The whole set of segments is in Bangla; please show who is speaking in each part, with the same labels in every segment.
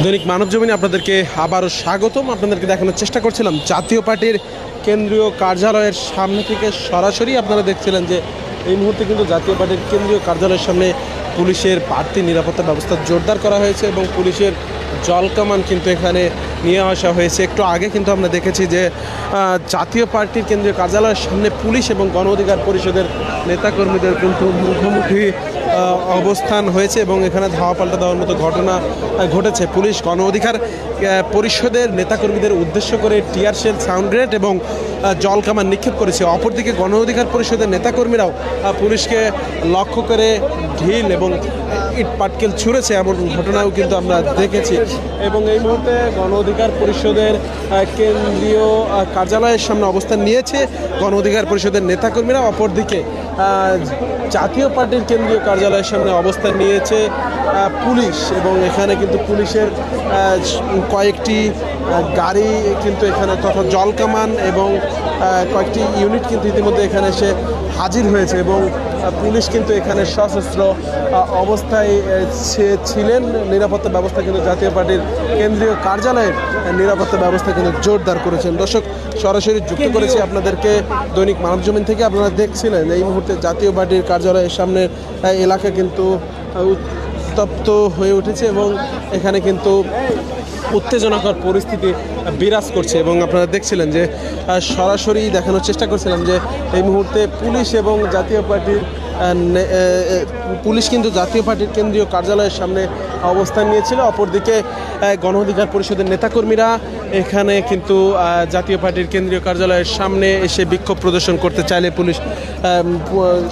Speaker 1: দৈনিক মানবজমিনে আপনাদেরকে আবারও স্বাগতম। আপনাদেরকে দেখানোর চেষ্টা করছিলাম জাতীয় পার্টির কেন্দ্রীয় কার্যালয়ের সামনে থেকে সরাসরি। আপনারা দেখছিলেন যে এই মুহূর্তে কিন্তু জাতীয় পার্টির কেন্দ্রীয় কার্যালয়ের সামনে পুলিশের বাড়তি নিরাপত্তা ব্যবস্থা জোরদার করা হয়েছে এবং পুলিশের জলকামান কিন্তু এখানে নিয়ে আসা হয়েছে। একটু আগে কিন্তু আমরা দেখেছি যে জাতীয় পার্টির কেন্দ্রীয় কার্যালয়ের সামনে পুলিশ এবং গণ অধিকার পরিষদের নেতাকর্মীদের কিন্তু মুখোমুখি অবস্থান হয়েছে এবং এখানে ধাওয়া পাল্টা দেওয়ার মতো ঘটনা ঘটেছে। পুলিশ গণ অধিকার পরিষদের নেতাকর্মীদের উদ্দেশ্য করে টিয়ার শেল, সাউন্ড গ্রেনেড এবং জলকামান নিক্ষেপ করেছে। অপরদিকে গণ অধিকার পরিষদের নেতাকর্মীরাও পুলিশকে লক্ষ্য করে ঢিল এবং ইট পাটকেল ছুঁড়েছে, এমন ঘটনাও কিন্তু আমরা দেখেছি। এবং এই মুহূর্তে গণ অধিকার পরিষদের কেন্দ্রীয় কার্যালয়ের সামনে অবস্থান নিয়েছে গণ অধিকার পরিষদের নেতাকর্মীরা। অপরদিকে জাতীয় পার্টির কেন্দ্রীয় কার্যালয়ের সামনে অবস্থান নিয়েছে পুলিশ এবং এখানে কিন্তু পুলিশের কয়েকটি গাড়ি কিন্তু এখানে তথা জলকামান এবং কয়েকটি ইউনিট কিন্তু ইতিমধ্যে এখানে এসে হাজির হয়েছে এবং পুলিশ কিন্তু এখানে সশস্ত্র অবস্থায় ছিলেন। নিরাপত্তা ব্যবস্থা কিন্তু জাতীয় পার্টির কেন্দ্রীয় কার্যালয়ের নিরাপত্তা ব্যবস্থা কিন্তু জোরদার করেছেন। দর্শক, সরাসরি যুক্ত করেছি আপনাদেরকে দৈনিক মানবজমিন থেকে। আপনারা দেখছিলেন এই মুহূর্তে জাতীয় পার্টির কার্যালয়ের সামনের এলাকা কিন্তু উত্তপ্ত হয়ে উঠেছে এবং এখানে কিন্তু উত্তেজনাকর পরিস্থিতি বিরাজ করছে এবং আপনারা দেখছিলেন যে সরাসরি দেখানোর চেষ্টা করছিলাম যে এই মুহূর্তে পুলিশ এবং জাতীয় পার্টির পুলিশ কিন্তু জাতীয় পার্টির কেন্দ্রীয় কার্যালয়ের সামনে অবস্থান নিয়েছিল। অপরদিকে গণ অধিকার পরিষদের নেতাকর্মীরা এখানে কিন্তু জাতীয় পার্টির কেন্দ্রীয় কার্যালয়ের সামনে এসে বিক্ষোভ প্রদর্শন করতে চাইলে পুলিশ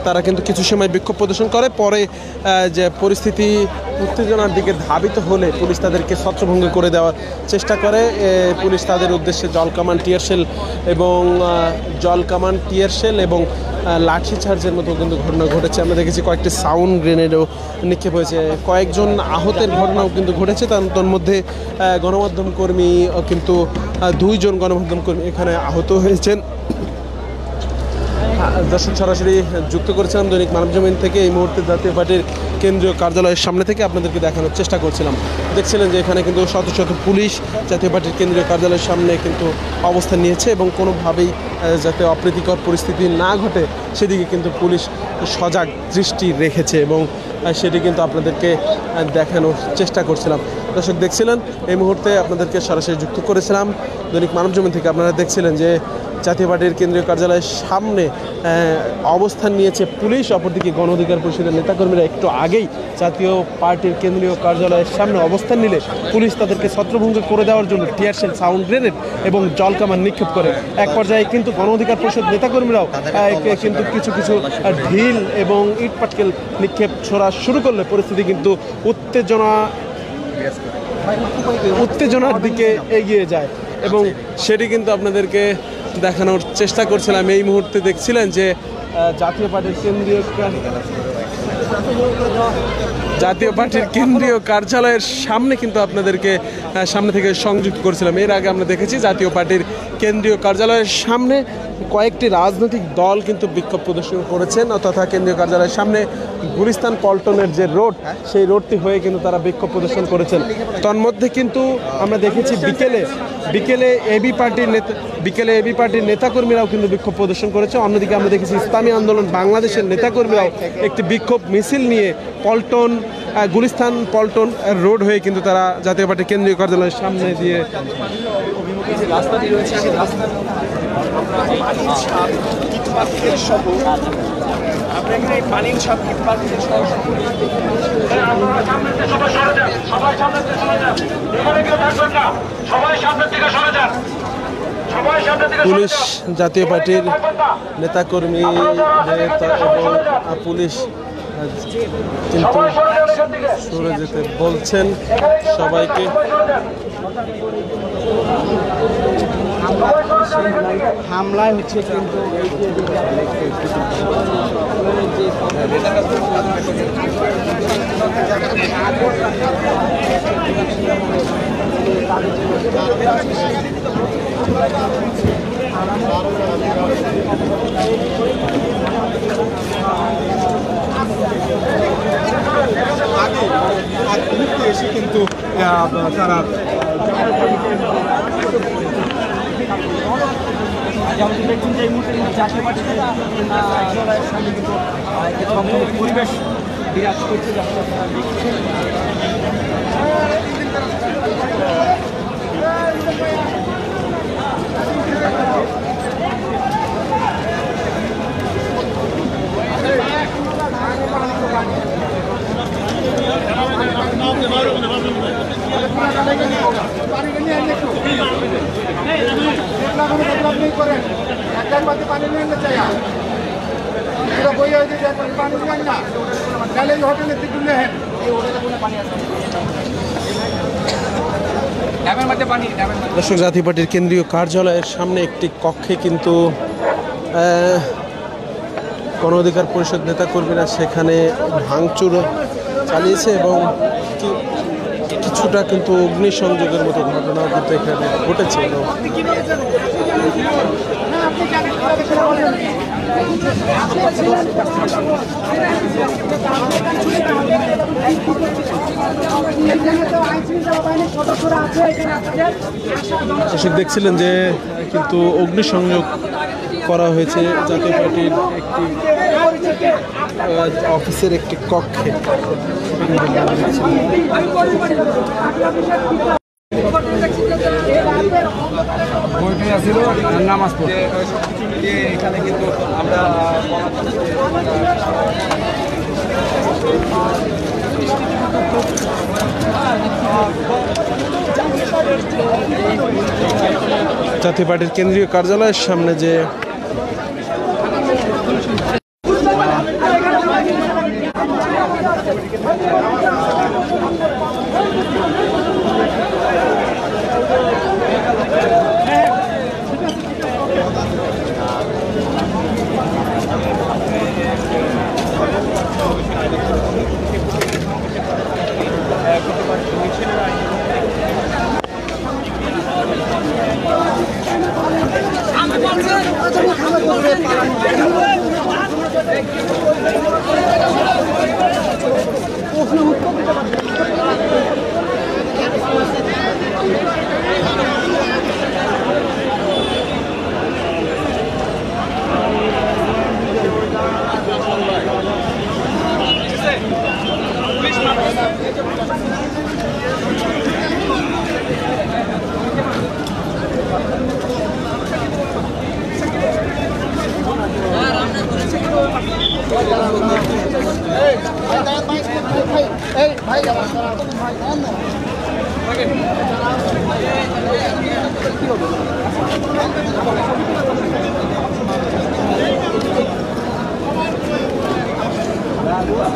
Speaker 1: তারা কিন্তু কিছু সময় বিক্ষোভ প্রদর্শন করে। পরে যে পরিস্থিতি উত্তেজনার দিকে ধাবিত হলে পুলিশ তাদেরকে ছত্রভঙ্গ করে দেওয়ার চেষ্টা করে। পুলিশ তাদের উদ্দেশ্যে জলকামান, টিয়ার শেল এবং লাঠি চার্জের মতো কিন্তু ঘটনা ঘটেছে। আমরা দেখেছি কয়েকটি সাউন্ড গ্রেনেডও নিক্ষেপ হয়েছে। কয়েকজন আহতের ঘটনাও কিন্তু ঘটেছে। তার মধ্যে গণমাধ্যম কর্মী কিন্তু 2 জন গণমাধ্যম কর্মী এখানে আহত হয়েছেন। দর্শক, সরাসরি যুক্ত করেছিলাম দৈনিক মানবজমিন থেকে। এই মুহূর্তে জাতীয় পার্টির কেন্দ্রীয় কার্যালয়ের সামনে থেকে আপনাদেরকে দেখানোর চেষ্টা করছিলাম। দেখছিলেন যে এখানে কিন্তু শত শত পুলিশ জাতীয় পার্টির কেন্দ্রীয় কার্যালয়ের সামনে কিন্তু অবস্থান নিয়েছে এবং কোনোভাবেই যাতে অপ্রীতিকর পরিস্থিতি না ঘটে সেদিকে কিন্তু পুলিশ সজাগ দৃষ্টি রেখেছে এবং সেটি কিন্তু আপনাদেরকে দেখানোর চেষ্টা করছিলাম। দর্শক, দেখছিলেন এই মুহূর্তে আপনাদেরকে সরাসরি যুক্ত করেছিলাম দৈনিক মানবজমিন থেকে। আপনারা দেখছিলেন যে জাতীয় পার্টির কেন্দ্রীয় কার্যালয়ের সামনে অবস্থান নিয়েছে পুলিশ। অপরদিকে গণ অধিকার পরিষদের নেতাকর্মীরা একটু আগেই জাতীয় পার্টির কেন্দ্রীয় কার্যালয়ের সামনে অবস্থান নিলে পুলিশ তাদেরকে ছত্রভঙ্গ করে দেওয়ার জন্য টিয়ার শেল, সাউন্ড গ্রেনেড এবং জলকামান নিক্ষেপ করে। এক পর্যায়ে কিন্তু গণ অধিকার পরিষদ নেতাকর্মীরাও কিন্তু কিছু ঢিল এবং ইট পাটকেল নিক্ষেপ ছোড়া শুরু করলে পরিস্থিতি কিন্তু উত্তেজনার দিকে এগিয়ে যায় এবং সেটি কিন্তু আপনাদেরকে দেখানোর চেষ্টা করছিলাম। এই মুহূর্তে দেখছিলেন যে জাতীয় পার্টির কেন্দ্রীয় কার্যালয়ের সামনে কিন্তু আপনাদেরকে সামনে থেকে সংযুক্ত করছিলাম। এর আগে আমরা দেখেছি জাতীয় পার্টির কেন্দ্রীয় কার্যালয়ের সামনে কয়েকটি রাজনৈতিক দল কিন্তু বিক্ষোভ প্রদর্শন করেছেন তথা কেন্দ্রীয় কার্যালয়ের সামনে গুলিস্তান পল্টনের যে রোড, সেই রোডটি হয়ে কিন্তু তারা বিক্ষোভ প্রদর্শন করেছেন। তন্মধ্যে কিন্তু আমরা দেখেছি বিকেলে এবি পার্টির নেতাকর্মীরাও কিন্তু বিক্ষোভ প্রদর্শন করেছে। অন্যদিকে আমরা দেখেছি ইসলামী আন্দোলন বাংলাদেশের নেতাকর্মীরাও একটি বিক্ষোভ মিছিল নিয়ে গুলিস্তান পল্টন রোড হয়ে কিন্তু তারা জাতীয় পার্টির কেন্দ্রীয় কার্যালয়ের সামনে দিয়ে রাস্তাটি রয়েছে। পুলিশ জাতীয় পার্টির নেতাকর্মী এবং পুলিশ কিন্তু সরে যেতে বলছেন সবাইকে।
Speaker 2: হামলায় হচ্ছে কিন্তু
Speaker 3: এসে কিন্তু তারা
Speaker 2: যেমন দেখছেন যে এই মুহূর্তে জাতীয় পার্টির সামনে কিন্তু পরিবেশ বিরাজ করছে যেমন আপনারা দেখছেন।
Speaker 1: দর্শক, জাতীয় পার্টির কেন্দ্রীয় কার্যালয়ের সামনে একটি কক্ষে কিন্তু গণ অধিকার পরিষদ নেতাকর্মীরা সেখানে ভাঙচুর চালিয়েছে এবং কিছুটা কিন্তু অগ্নিসংযোগের মতো ঘটনাও কিন্তু এখানে ঘটেছে। দর্শক দেখছিলেন যে কিন্তু অগ্নিসংযোগ করা হয়েছে জাতীয় পার্টির একটি অফিসের একটি কক্ষে।
Speaker 2: নামাজ পড়ে
Speaker 3: এখানে কিন্তু আমরা
Speaker 1: জাতীয় পার্টির কেন্দ্রীয় কার্যালয়ের সামনে যে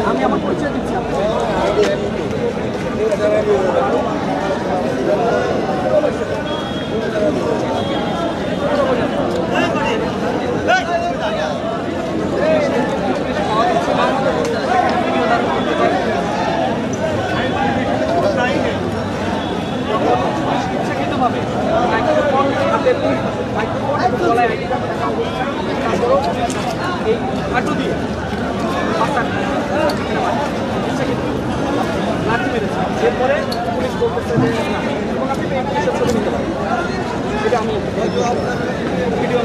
Speaker 2: আমি আমার পরিচয় দিচ্ছি। এরপরে পুলিশ বলতেছে যে না, এবং আপনি এই পুলিশের ছবি নিতে পারেন। এটা আমি ভিডিও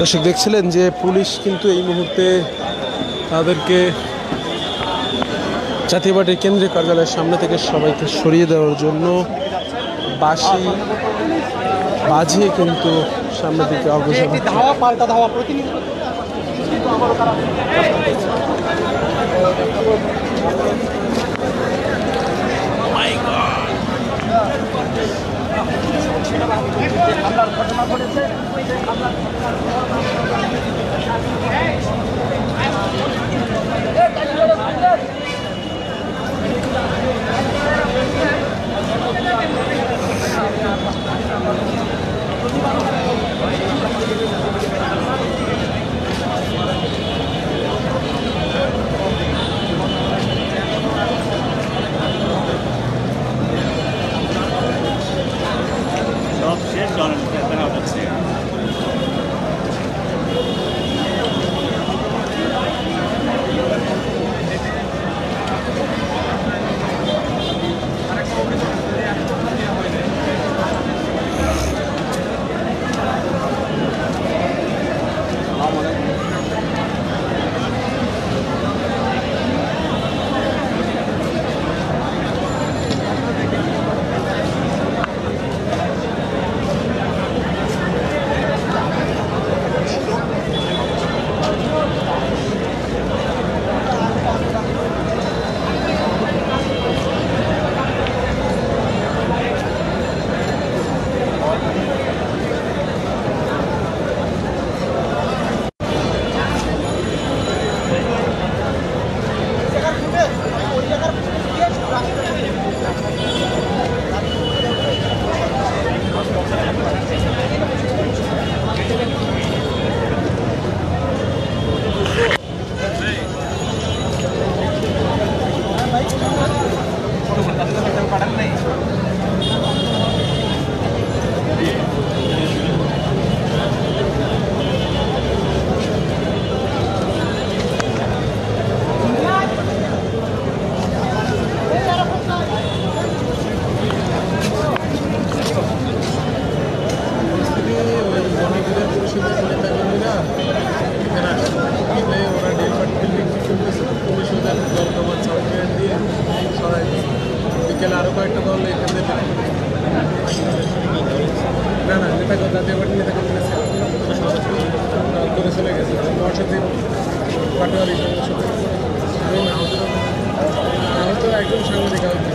Speaker 1: দর্শক দেখছিলেন যে পুলিশ কিন্তু এই মুহূর্তে তাদেরকে জাতীয় পার্টির কেন্দ্রীয় কার্যালয়ের সামনে থেকে সবাইকে সরিয়ে দেওয়ার জন্য বাঁশি বাজিয়ে কিন্তু সামনের দিকে অগ্রসর হচ্ছে।
Speaker 2: ধাওয়া পাল্টা ধাওয়া প্রতিনিধিত্ব কিন্তু আবারও তারা হামলার ঘটনা ঘটেছে।
Speaker 4: সব শেষ জনগণকে দেখা যাচ্ছে।
Speaker 1: বিকেলে আরো কয়েকটা দল এখানে না না নেতা জাতীয় পার্টি নেতা করে চলে গেছে মহাসচিব পাটোয়ারি আহত একজন সাংবাদিক